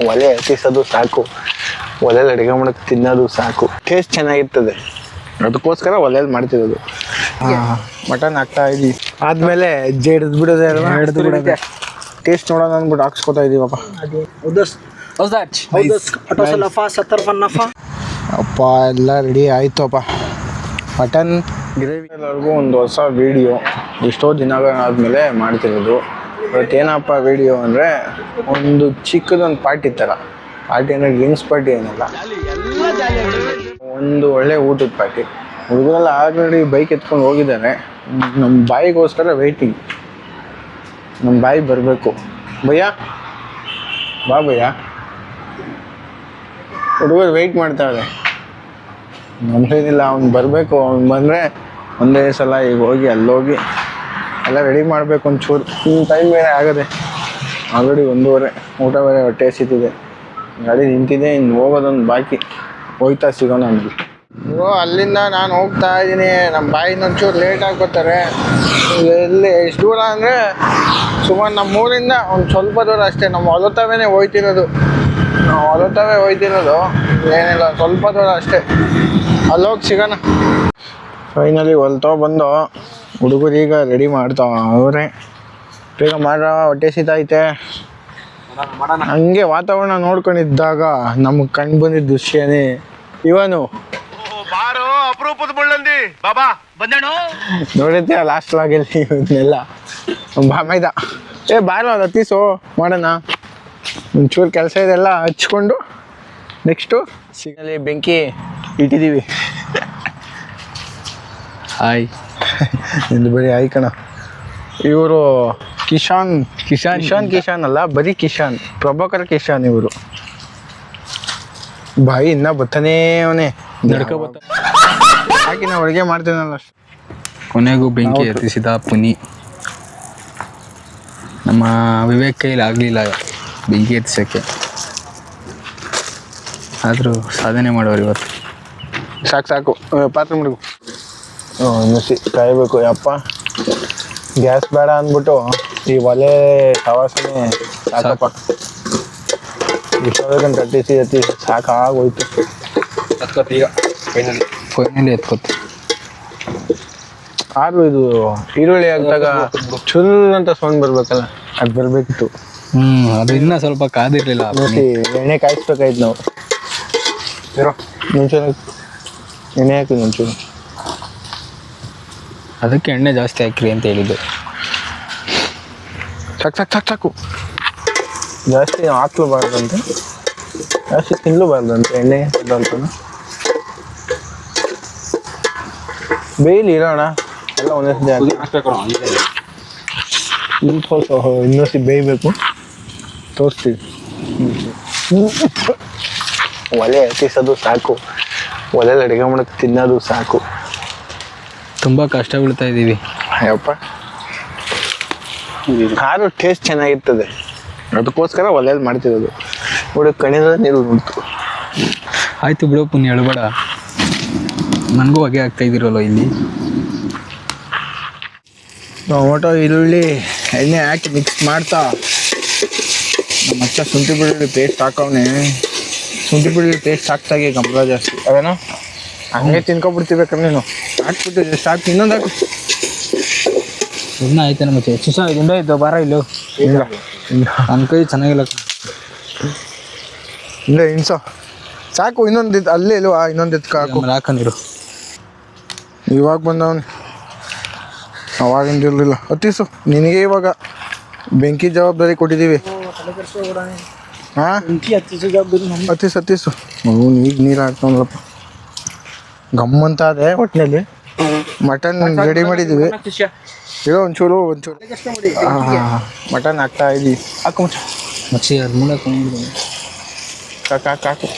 ಒಲೆ ಹತ್ತಿಸೋದು ಸಾಕು, ಒಲೆಯಲ್ಲಿ ಅಡುಗೆ ಮಾಡೋಕ್ಕೆ ತಿನ್ನೋದು ಸಾಕು, ಟೇಸ್ಟ್ ಚೆನ್ನಾಗಿರ್ತದೆ, ಅದಕ್ಕೋಸ್ಕರ ಒಲೆಯಲ್ಲಿ ಮಾಡ್ತಿರೋದು. ಮಟನ್ ಹಾಕ್ತಾ ಇದೀವಿ, ಆದ್ಮೇಲೆ ಹೆಜ್ಜೆ ಹಿಡಿದು ಬಿಡೋದೇ ಅಲ್ವಾ, ಹಿಡಿದು ಬಿಡೋದೆ. ಟೇಸ್ಟ್ ನೋಡೋಣ ಅಂದ್ಬಿಟ್ಟು ಹಾಕ್ಸ್ಕೊತಾ ಇದೀವಪ್ಪ. ಅಪ್ಪ ಎಲ್ಲ ರೆಡಿ ಆಯ್ತಪ್ಪ. ಮಟನ್ ಗ್ರೇವಿ ಎಲ್ಲರಿಗೂ ಒಂದು ಹೊಸ ವೀಡಿಯೋ, ಎಷ್ಟೋ ದಿನಗಳಾದ್ಮೇಲೆ ಮಾಡ್ತಿರೋದು. ಇವತ್ತೇನಪ್ಪ ವೀಡಿಯೋ ಅಂದರೆ ಒಂದು ಚಿಕ್ಕದೊಂದು ಪಾರ್ಟಿ ಥರ. ಪಾರ್ಟಿ ಅಂದರೆ ಡ್ರಿಂಕ್ಸ್ ಪಾರ್ಟಿ ಏನಲ್ಲ, ಒಂದು ಒಳ್ಳೆ ಊಟದ ಪಾರ್ಟಿ. ಹುಡುಗರೆಲ್ಲ ಆಲ್ರೆಡಿ ಬೈಕ್ ಎತ್ಕೊಂಡು ಹೋಗಿದ್ದಾರೆ. ನಮ್ಮ ಬಾಯಿಗೋಸ್ಕರ ವೆಯ್ಟಿಂಗ್. ನಮ್ಮ ಬಾಯಿ ಬರಬೇಕು. ಭಯ್ಯ ಬಾ ಭಯ್ಯ. ಹುಡುಗರು ವೆಯ್ಟ್ ಮಾಡ್ತಾವ್ರೆ. ನಮ್ಗೇನಿಲ್ಲ, ಅವ್ನು ಬರಬೇಕು. ಅವ್ನು ಬಂದರೆ ಒಂದೇ ಸಲ ಈಗ ಹೋಗಿ ಅಲ್ಲೋಗಿ ಎಲ್ಲ ರೆಡಿ ಮಾಡಬೇಕು ಒಂಚೂರು. ಟೈಮ್ ಬೇರೆ ಆಗದೆ, ಆಲ್ರೆಡಿ 1:30. ಊಟ ಬೇರೆ ಹೊಟ್ಟೆ ಹಸಿತಿದೆ. ಗಾಡಿ ನಿಂತಿದೆ, ಇನ್ನು ಹೋಗೋದೊಂದು ಬಾಕಿ. ಹೋಗ್ತಾ ಸಿಗೋಣ ನಮಗೆ. ಅಲ್ಲಿಂದ ನಾನು ಹೋಗ್ತಾ ಇದ್ದೀನಿ. ನಮ್ಮ ಬಾಯಿನ ಒಂಚೂರು ಲೇಟಾಗಿ ಬರ್ತಾರೆ. ಎಲ್ಲಿ ಎಷ್ಟು ದೂರ ಅಂದರೆ ಸುಮಾರು ನಮ್ಮ ಊರಿಂದ ಒಂದು ಸ್ವಲ್ಪ ದೂರ ಅಷ್ಟೇ. ನಮ್ಮ ಹೊಲತವೇ ಹೋಯ್ತಿರೋದು, ಏನಿಲ್ಲ, ಸ್ವಲ್ಪ ದೂರ ಅಷ್ಟೇ. ಅಲ್ಲೋಗಿ ಸಿಗೋಣ. ಫೈನಲಿ ಹೊಲ್ತೋ ಬಂದು ಹುಡುಗರು ಈಗ ರೆಡಿ ಮಾಡ್ತಾವ ಅವರೇ. ಬೇಗ ಮಾಡ್ರ, ಹೊಟ್ಟೆ ಸಿತೈತೆ. ಹಂಗೆ ವಾತಾವರಣ ನೋಡ್ಕೊಂಡಿದ್ದಾಗ ನಮಗೆ ಕಂಡು ಬಂದಿದ್ದ ದೃಶ್ಯನೇ ಇವನು. ಅಪರೂಪದ ಮುಳ್ಳಂದಿ ಬಾಬಾ ಬಂದೇಣು ನೋಡಿರ್ತೀಯ ಲಾಸ್ಟ್ ಲಾಗಲ್ಲಿ ಇವನ್ನೆಲ್ಲ. ಮೈದ ಬಾರೋ ಅದು ಹತ್ತೀಸು ಮಾಡೋಣ. ಒಂಚೂರು ಕೆಲಸ ಇದೆಲ್ಲ ಹಚ್ಕೊಂಡು ನೆಕ್ಸ್ಟು ಸಿಗಲಿ. ಬೆಂಕಿ ಇಟ್ಟಿದ್ದೀವಿ. ಹಾಯ್ ಎಂದು ಬರೀ ಹಾಯ್ ಕಣ. ಇವರು ಕಿಶಾನ್ ಅಲ್ಲ, ಬರೀ ಕಿಶಾನ್, ಪ್ರಭಾಕರ್ ಕಿಶಾನ್ ಇವರು. ಬಾಯಿ ಇನ್ನ ಬತ್ತಾನೇ ಅವನೇ ನಡ್ಕೊ ಬತ್ತ. ಹಾಕಿ ನಾವು ಅಡುಗೆ ಮಾಡ್ತೇನಲ್ಲ ಅಷ್ಟು. ಕೊನೆಗೂ ಬೆಂಕಿ ಹತ್ತಿಸಿದ ಪುನಿ. ನಮ್ಮ ವಿವೇಕ್ ಕೈಲಿ ಆಗಲಿಲ್ಲ ಬೆಂಕಿ ಹತ್ತಿಸೋಕ್ಕೆ, ಆದರೂ ಸಾಧನೆ ಮಾಡೋರು ಇವತ್ತು. ಸಾಕು ಪಾತ್ರೆ ಮುಡುಗು. ನುಸಿ ಕಾಯಬೇಕು. ಯಪ್ಪ ಗ್ಯಾಸ್ ಬೇಡ ಅಂದ್ಬಿಟ್ಟು ಈ ಒಲೆ ಸವಾಸನೆ ಸಾಕಪ್ಪ. ಇಷ್ಟೊಂದು ಹತ್ತಿಸಿ ಸಾಕಾಗೋಯ್ತು. ಈಗ ಕೊನೆಯಲ್ಲಿ ಎತ್ಕೊತ್ತು. ಆದ್ರೂ ಇದು ಈರುಳ್ಳಿ ಹಾಕಿದಾಗ ಚುಲ್ ಅಂತ ಸೌಂಡ್ ಬರ್ಬೇಕಲ್ಲ, ಅದು ಬರಬೇಕಿತ್ತು. ಅದು ಇನ್ನೂ ಸ್ವಲ್ಪ ಕಾದಿರಲಿಲ್ಲ. ಎಣ್ಣೆ ಕಾಯಿಸ್ಬೇಕಾಯ್ತು ನಾವು. ಮುಂಚೂರು ಎಣ್ಣೆ ಹಾಕಿ ಮುಂಚೂರು. ಅದಕ್ಕೆ ಎಣ್ಣೆ ಜಾಸ್ತಿ ಹಾಕಿರಿ ಅಂತ ಹೇಳಿದ್ದು. ಸಾಕು ಜಾಸ್ತಿ ಹಾಕ್ಲೂಬಾರ್ದಂತೆ, ಜಾಸ್ತಿ ತಿನ್ನಲೂಬಾರ್ದಂತೆ ಎಣ್ಣೆ ಅಂತ. ಬೇಯ್ಲಿ ಇರೋಣ ಎಲ್ಲ ಒಂದೇ ಇನ್ನೊಸಿ ಬೇಯಬೇಕು. ತೋರಿಸ್ತೀವಿ. ಒಲೆ ಹತ್ತಿಸೋದು ಸಾಕು, ಒಲೆಯಲ್ಲಿ ಅಡುಗೆ ಮಾಡೋಕ್ಕೆ ತಿನ್ನೋದು ಸಾಕು. ತುಂಬ ಕಷ್ಟ ಬೀಳ್ತಾ ಇದ್ದೀವಿ. ಅಯ್ಯಪ್ಪ, ಆದ್ರೂ ಟೇಸ್ಟ್ ಚೆನ್ನಾಗಿರ್ತದೆ, ಅದಕ್ಕೋಸ್ಕರ ಒಲೆಯಲ್ಲಿ ಮಾಡ್ತಿರೋದು. ನೋಡಿ ಕಣಿದ ನೀರು ಉಂಟು. ಆಯಿತು ಬಿಡು ಪುಣ್ಯ, ಹೇಳ್ಬೇಡ. ನನಗೂ ಹೊಗೆ ಆಗ್ತಾ ಇದ್ದೀರಲ್ಲ ಇಲ್ಲಿ. ಟೊಮೊಟೊ ಈರುಳ್ಳಿ ಎಣ್ಣೆ ಹಾಕಿ ಮಿಕ್ಸ್ ಮಾಡ್ತಾ ನಮ್ಮ ಅಚ್ಚ ಶುಂಠಿ ಬೆಳ್ಳುಳ್ಳಿ ಪೇಸ್ಟ್ ಹಾಕವನೆ. ಶುಂಠಿ ಬೆಳ್ಳುಳ್ಳಿ ಪೇಸ್ಟ್ ಹಾಕ್ತಾಗೆ ಗಮಲ ಜಾಸ್ತಿ ಅವೇನೋ ಹಂಗೆ ತಿನ್ಕೊಬಿಡ್ತಿಬೇಕಂದ್ರೆ ನೀನು ಹಾಕ್ಬಿಟ್ಟು ಜಸ್ಟ್ ಹಾಕಿ. ಇನ್ನೊಂದು ಹಾಕು. ಇನ್ನೂ ಆಯ್ತು ನಮ್ಮ ಚಿಸ ಗುಂಡ ಇದ್ದು ಬಾರ ಇಲ್ಲೋ. ಇಲ್ಲ ನನ್ನ ಕೈ ಚೆನ್ನಾಗಿಲ್ಲ. ಇಲ್ಲ ಇನ್ಸೋ ಸಾಕು. ಇನ್ನೊಂದು ಅಲ್ಲೇ ಇಲ್ವಾ, ಇನ್ನೊಂದು ಎತ್ಕಾಕು. ಹಾಕಂದಿರು. ಇವಾಗ ಬಂದವನು, ಅವಾಗಿಂದಿರಲಿಲ್ಲ. ಹತ್ತಿಸು, ನಿನಗೆ ಇವಾಗ ಬೆಂಕಿ ಜವಾಬ್ದಾರಿ ಕೊಟ್ಟಿದ್ದೀವಿ. ಹಾಂ ಹತ್ತಿಸು. ಅವನು ಈಗ ನೀರು ಹಾಕ್ತಾನಲ್ಲಪ್ಪ. ಗಮ್ಮಂತ ಅದೇ ಒಟ್ಟಿನಲ್ಲಿ. ಮಟನ್ ರೆಡಿ ಮಾಡಿದ್ದೀವಿ. ಈಗ ಒಂಚೂರು ಮಟನ್ ಹಾಕ್ತಾ ಇದ್ದೀವಿ. ಹಾಕು ಮಚ್ಚಿ ಅದು ಮೂಲಕ ಹಾಕು.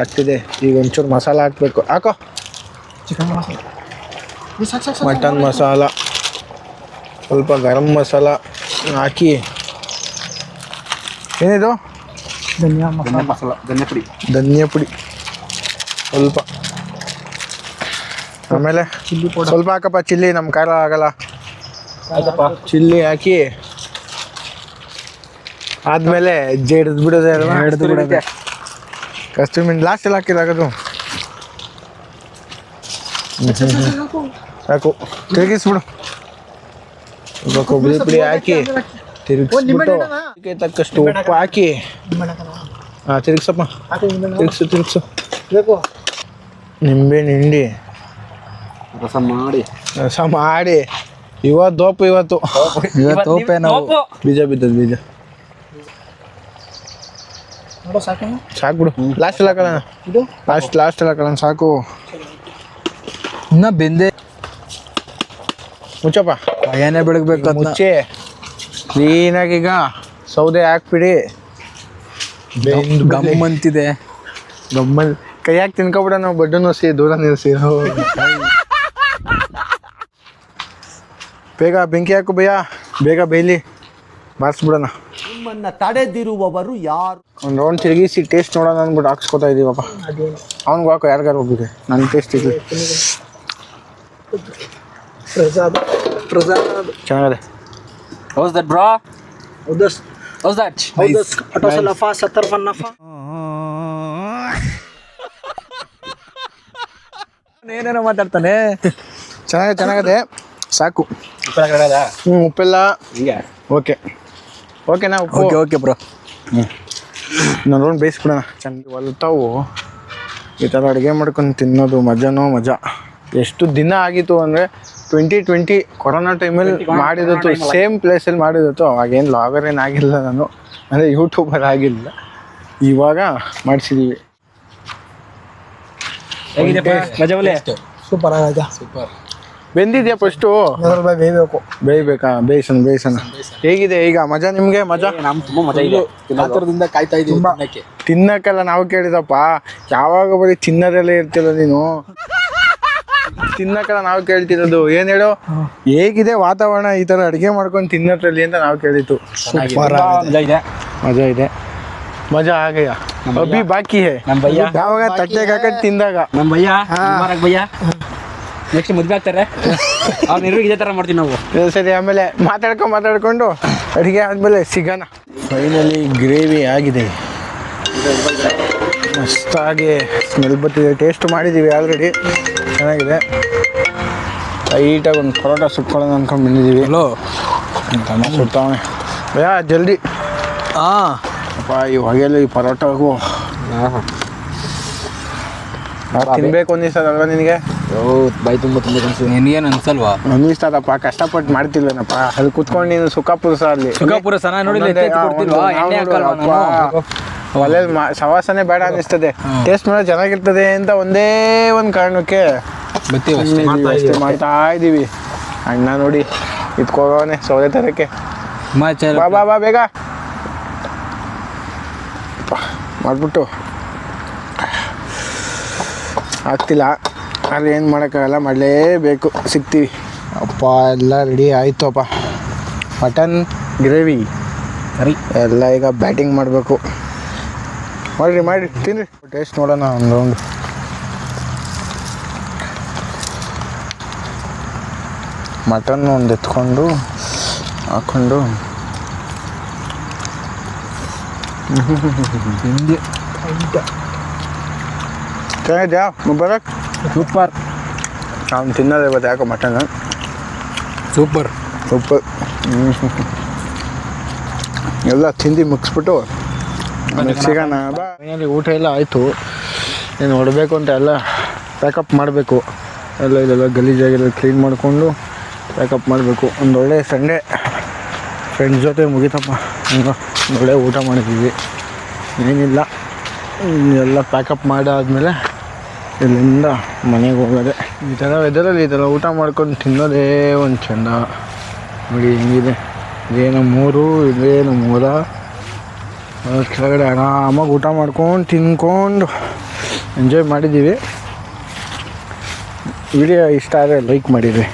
ಆಗ್ತಿದೆ. ಈಗ ಒಂಚೂರು ಮಸಾಲ ಹಾಕ್ಬೇಕು. ಹಾಕೋ ಚಿಕನ್ ಮಸಾಲ, ಮಟನ್ ಮಸಾಲ, ಸ್ವಲ್ಪ ಗರಂ ಮಸಾಲ ಹಾಕಿ. ಏನಿದು? ಧನಿಯಾ ಪುಡಿ ಸ್ವಲ್ಪ. ಆಮೇಲೆ ಚಿಲ್ಲಿ ಪೌಡರ್ ಸ್ವಲ್ಪ ಹಾಕಪ್ಪ. ಚಿಲ್ಲಿ ನಮ್ಮ ಖಾರ ಆಗಲ್ಲ. ಚಿಲ್ಲಿ ಹಾಕಿ ಆದ್ಮೇಲೆ ಹೆಜ್ಜೆ ಹಿಡಿದು ಬಿಡೋದೇ ಅಲ್ವಾ? ಹಿಡಿದು ಬಿಡೋದೆ. ಕಸ್ತೂರಿ ಮೆಣಸು ಲಾಸ್ಟ್ ಎಲ್ಲ ಹಾಕಿದಾಗದು ಸಾಕು. ತಿರುಗಿಸ್ಬಿಡು. ಸ್ವಲ್ಪ ಕೊಬ್ಬರಿ ಪುಡಿ ಹಾಕಿ ತಿರುಗಿಸ್ಬಿಟ್ಟು ಅದಕ್ಕೆ ತಕ್ಕಷ್ಟು ಉಪ್ಪು ಹಾಕಿ ತಿರುಗಿಸಪ್ಪ. ತಿರುಗಿಸು ನಿಂಬೆಹಣ್ಣು ಹಿಂಡಿ ರಸ ಮಾಡಿ ಇವತ್ತು ಓಪೆ ನಾವು ಬೀಜ ಬಿದ್ದದ ಬೀಜ ಸಾಕು ಬಿಡು. ಲಾಸ್ಟ್ ಎಲ್ಲ ಹಾಕೋಣ. ಲಾಸ್ಟ್ ಎಲ್ಲ ಹಾಕೋಣ ಸಾಕು. ಇನ್ನ ಬೆಂದೆ ಮುಚ್ಚಪ್ಪ. ಏನೇ ಬೆಳಗ್ಬೇಕು ಅದನ್ನ. ಮುಚ್ಚೆ ಕ್ಲೀನಾಗಿ. ಈಗ ಸೌದೆ ಹಾಕ್ಬಿಡಿ. ಗಮ್ ಅಂತಿದೆ. ಗಮ್ಮಲ್ ಕೈಯಾಗಿ ತಿನ್ಕೊಬಿಡ. ನಾವು ಬಡ್ಡು ನುಸಿ ದೂರ ನಿಲ್ಸಿ. ಬೇಗ ಬೆಂಕಿ ಹಾಕು ಭಯ್ಯ. ಬೇಗ ಬೇಯ್ಲಿ ಬಾರಿಸ್ಬಿಡೋಣ. ನಿಮ್ಮನ್ನ ತಡೆದಿರುವವರು ಯಾರು? ಒಂದು ರೌಂಡ್ ತಿರುಗಿಸಿ ಟೇಸ್ಟ್ ನೋಡೋಣ ಅಂದ್ಬಿಟ್ಟು ಹಾಕ್ಸ್ಕೊತಾ ಇದೀವಪ್ಪ. ಅವ್ನಿಗೆ ಹಾಕೋ ಯಾರಿಗಾರು ಹೋಗ್ಬಿದೆ. ನನ್ನ ಟೇಸ್ಟ್ ಇದೆ ಚೆನ್ನಾಗಿದೆ. How's that, bro? How's that? ಏನೇನೋ ಮಾತಾಡ್ತಾನೆ. ಚೆನ್ನಾಗಿದೆ ಸಾಕು. ಉಪ್ಪೆಲ್ಲ ಓಕೆ. ಓಕೆನಾ ಉಪ್ಪು? Okay bro. ನಾನು ರೌಂಡ್ ಬೇಯಿಸ್ಬಿಡೋಣ. ಚೆನ್ನಾಗಿ ಹೊಲ್ತಾವು ಈ ಥರ ಅಡುಗೆ ಮಾಡ್ಕೊಂಡು ತಿನ್ನೋದು ಮಜಾ. ಎಷ್ಟು ದಿನ ಆಗಿತ್ತು ಅಂದರೆ 2020 ಕೊರೋನಾ ಟೈಮಲ್ಲಿ ಮಾಡಿದತ್ತು. ಸೇಮ್ ಪ್ಲೇಸಲ್ಲಿ ಮಾಡಿದತ್ತು. ಅವಾಗೇನು ಲಾಗರ್ ಏನು ಆಗಿಲ್ಲ ನಾನು, ಅಂದರೆ ಯೂಟ್ಯೂಬರ್ ಆಗಿಲ್ಲ. ಇವಾಗ ಮಾಡಿಸಿದ್ದೀವಿ. ಸೂಪರ್ ಆಗಿದೆ. ಬೆಂದಿದ್ಯಾ ಫಸ್ಟು? ಬೇಯಬೇಕಾ? ಬೇಯಿಸೋಣ. ಹೇಗಿದೆ ಈಗ ಮಜಾ ನಿಮಗೆ? ಮಜಾ ತುಂಬ ಮಜಾ ಇದೆ. ಕಾತರದಿಂದ ಕಾಯ್ತಾ ಇದ್ದೀವಿ ತಿನ್ನಕ್ಕೆಲ್ಲ. ನಾವು ಕೇಳಿದಪ್ಪ ಯಾವಾಗ ಬರೀ ತಿನ್ನೋದೆಲ್ಲ ಇರ್ತಿಲ್ಲ ನೀನು. ತಿನ್ನಕ್ಕೆಲ್ಲ ನಾವು ಕೇಳ್ತಿರೋದು. ಏನು ಹೇಳು, ಹೇಗಿದೆ ವಾತಾವರಣ ಈ ಥರ ಅಡುಗೆ ಮಾಡ್ಕೊಂಡು ತಿನ್ನೋದ್ರಲ್ಲಿ ಅಂತ ನಾವು ಕೇಳಿತ್ತು. ಸೂಪರ್ ಮಜಾ ಇದೆ. ಮಜಾ ಆಗಯ್ಯ. ಅಭಿ ಬಾಕಿ ಹೇ. ಯಾವಾಗ ತಟ್ಟೆಗೆ ಹಾಕಿ ತಿಂದಾಗ ನಮ್ಮ ಭಯ್ಯ ನೆಕ್ಸ್ಟ್ ಮದುವೆ ಆಗ್ತಾರೆ. ಅವ್ರು ನಿರ್ವಿಗೆ ಇದೇ ಥರ ಮಾಡ್ತೀವಿ ನಾವು. ಸರಿ, ಆಮೇಲೆ ಮಾತಾಡ್ಕೊಂಡು ಅಡುಗೆ ಆದಮೇಲೆ ಸಿಗೋಣ. ಫೈನಲಿ ಗ್ರೇವಿ ಆಗಿದೆ. ಮಸ್ತಾಗಿ ಸ್ಮೆಲ್ ಬರ್ತಿದೆ. ಟೇಸ್ಟ್ ಮಾಡಿದ್ದೀವಿ ಆಲ್ರೆಡಿ. ಚೆನ್ನಾಗಿದೆ. ಲೈಟಾಗಿ ಒಂದು ಪರೋಟ ಸುಟ್ಕೊಳ್ಳೋಣ ಅಂದ್ಕೊಂಡು ಬಂದಿದ್ದೀವಿ. ಹಲೋ ತಮ್ಮ ಸುಡ್ತಾವಣೆ ಭಯ್ಯ ಜಲ್ದಿ. ಅಪ್ಪ ಈ ಹೊಗೆಯಲ್ಲಿ ಈ ಪರೋಟಗೂ ತಿನ್ಬೇಕು ಅನ್ನಿಸ್ತದಲ್ವ ನಿನಗೆ? ಬಾಯಿ ತುಂಬ ನಿನಗೇನು ಅನ್ಸಲ್ವಾ? ಅನ್ನಿಸ್ತದಪ್ಪ. ಕಷ್ಟಪಟ್ಟು ಮಾಡ್ತಿಲ್ವೇನಪ್ಪ. ಅಲ್ಲಿ ಕುತ್ಕೊಂಡು ನೀನು ಸುಖಪುರುಷ ಅಲ್ಲಿ ನೋಡಿ ಒಲೆಯಲ್ಲಿ ಸವಾಸನೆ ಬೇಡ ಅನ್ನಿಸ್ತದೆ. ಟೇಸ್ಟ್ ಮಾಡೋ ಚೆನ್ನಾಗಿರ್ತದೆ ಅಂತ ಒಂದೇ ಒಂದು ಕಾರಣಕ್ಕೆ ಅಷ್ಟೇ ಮಾಡ್ತಾ ಇದ್ದೀವಿ. ಅಣ್ಣ ನೋಡಿ ಇದ್ಕೋನೆ ಸೌದೆ ತರಕ್ಕೆ. ಬಾ ಬೇಗ ಮಾಡಿಬಿಟ್ಟು ಆಗ್ತಿಲ್ಲ ಆದರೆ ಏನು ಮಾಡೋಕ್ಕಾಗಲ್ಲ, ಮಾಡಲೇಬೇಕು. ಸಿಗ್ತೀವಿ. ಅಪ್ಪ ಎಲ್ಲ ರೆಡಿ ಆಯಿತು ಅಪ್ಪ. ಮಟನ್ ಗ್ರೇವಿ ಸರಿ ಎಲ್ಲ ಈಗ ಬ್ಯಾಟಿಂಗ್ ಮಾಡಬೇಕು. ಮಾಡಿರಿ ತಿನ್ನಿರಿ. ಟೇಸ್ಟ್ ನೋಡೋಣ ಒಂದು ರೌಂಡು. ಮಟನ್ ಒಂದು ಎತ್ಕೊಂಡು ಹಾಕ್ಕೊಂಡು ಚೆನ್ನಾಗಿದ್ಯಾ ಬರಕ್? ಸೂಪರ್. ನಾನು ತಿನ್ನೋದು ಇವತ್ತು ಯಾಕೋ ಮಟನ್ ಸೂಪರ್. ಎಲ್ಲ ತಿಂದು ಮುಗಿಸ್ಬಿಟ್ಟು ಸಿಗೋಣ ಬಾ. ಫೈನಲಿ ಊಟ ಎಲ್ಲ ಆಯಿತು. ಏನು ಹೊಡಬೇಕು ಅಂತ ಎಲ್ಲ ಪ್ಯಾಕಪ್ ಮಾಡಬೇಕು. ಇದೆಲ್ಲ ಗಲೀಜಾಗಿರೋ ಕ್ಲೀನ್ ಮಾಡಿಕೊಂಡು ಪ್ಯಾಕಪ್ ಮಾಡಬೇಕು. ಒಂದೊಳ್ಳೆ ಸಂಡೇ ಫ್ರೆಂಡ್ಸ್ ಜೊತೆ ಮುಗಿತಪ್ಪ. ಒಳ್ಳೆ ಊಟ ಮಾಡಿದ್ದೀವಿ. ಏನಿಲ್ಲ, ಎಲ್ಲ ಪ್ಯಾಕಪ್ ಮಾಡಾದ್ಮೇಲೆ ಇಲ್ಲಿಂದ ಮನೆಗೆ ಹೋಗೋದೆ. ಈ ಥರ ವೆದರಲ್ಲಿ ಈ ಥರ ಊಟ ಮಾಡ್ಕೊಂಡು ತಿನ್ನೋದೇ ಒಂದು ಚೆಂದ. ನೋಡಿ ಹೆಂಗಿದೆ. ಇದೇನು 3, ಇದೇನು 3. ಕೆಳಗಡೆ ಆರಾಮಾಗಿ ಊಟ ಮಾಡ್ಕೊಂಡು ತಿನ್ಕೊಂಡು ಎಂಜಾಯ್ ಮಾಡಿದ್ದೀವಿ. ವಿಡಿಯೋ ಇಷ್ಟ ಆದರೆ ಲೈಕ್ ಮಾಡಿರಿ.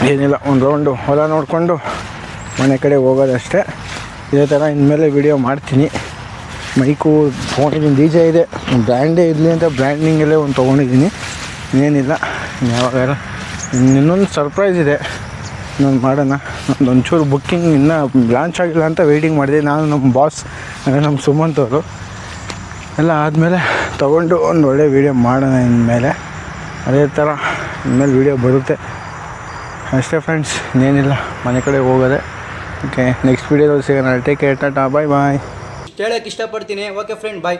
ಏನಿಲ್ಲ, ಒಂದು ರೌಂಡು ಹೊಲ ನೋಡಿಕೊಂಡು ಮನೆ ಕಡೆ ಹೋಗೋದಷ್ಟೇ. ಇದೇ ಥರ ಇನ್ಮೇಲೆ ವಿಡಿಯೋ ಮಾಡ್ತೀನಿ. ಮೈಕು ತೊಗೊಂಡಿದ್ದೀನಿ. DJ ಇದೆ, ಬ್ರ್ಯಾಂಡೇ ಇರಲಿ ಅಂತ ಬ್ರ್ಯಾಂಡಿಂಗಲ್ಲೇ ಒಂದು ತೊಗೊಂಡಿದ್ದೀನಿ. ಏನಿಲ್ಲ, ಯಾವಾಗ ಇನ್ನೊಂದು ಸರ್ಪ್ರೈಸ್ ಇದೆ, ಇನ್ನೊಂದು ಮಾಡೋಣ. ಒಂಚೂರು ಬುಕ್ಕಿಂಗ್ ಇನ್ನೂ ಲಾಂಚ್ ಆಗಿಲ್ಲ ಅಂತ ವೆಯ್ಟಿಂಗ್ ಮಾಡಿದೆ ನಾನು, ನಮ್ಮ ಬಾಸ್ ಅಂದರೆ ನಮ್ಮ ಸುಮಂತ್ ಅವರು. ಎಲ್ಲ ಆದಮೇಲೆ ತೊಗೊಂಡು ಒಂದು ಒಳ್ಳೆ ವೀಡಿಯೋ ಮಾಡೋಣ ಇನ್ಮೇಲೆ. ಅದೇ ಥರ ಇನ್ಮೇಲೆ ವೀಡಿಯೋ ಬರುತ್ತೆ ಅಷ್ಟೇ ಫ್ರೆಂಡ್ಸ್, ಇನ್ನೇನಿಲ್ಲ, ಮನೆ ಕಡೆ ಹೋಗೋದೆ. ಓಕೆ, ನೆಕ್ಸ್ಟ್ ವೀಡಿಯೋದಲ್ಲಿ ಸಿಗೋಣ. ಟೇಕ್ ಕೇರ್, ಟಾಟಾ, ಬಾಯ್ ಬಾಯ್. ಹೇಳೋಕ್ಕೆ ಇಷ್ಟಪಡ್ತೀನಿ. ಓಕೆ ಫ್ರೆಂಡ್, ಬಾಯ್.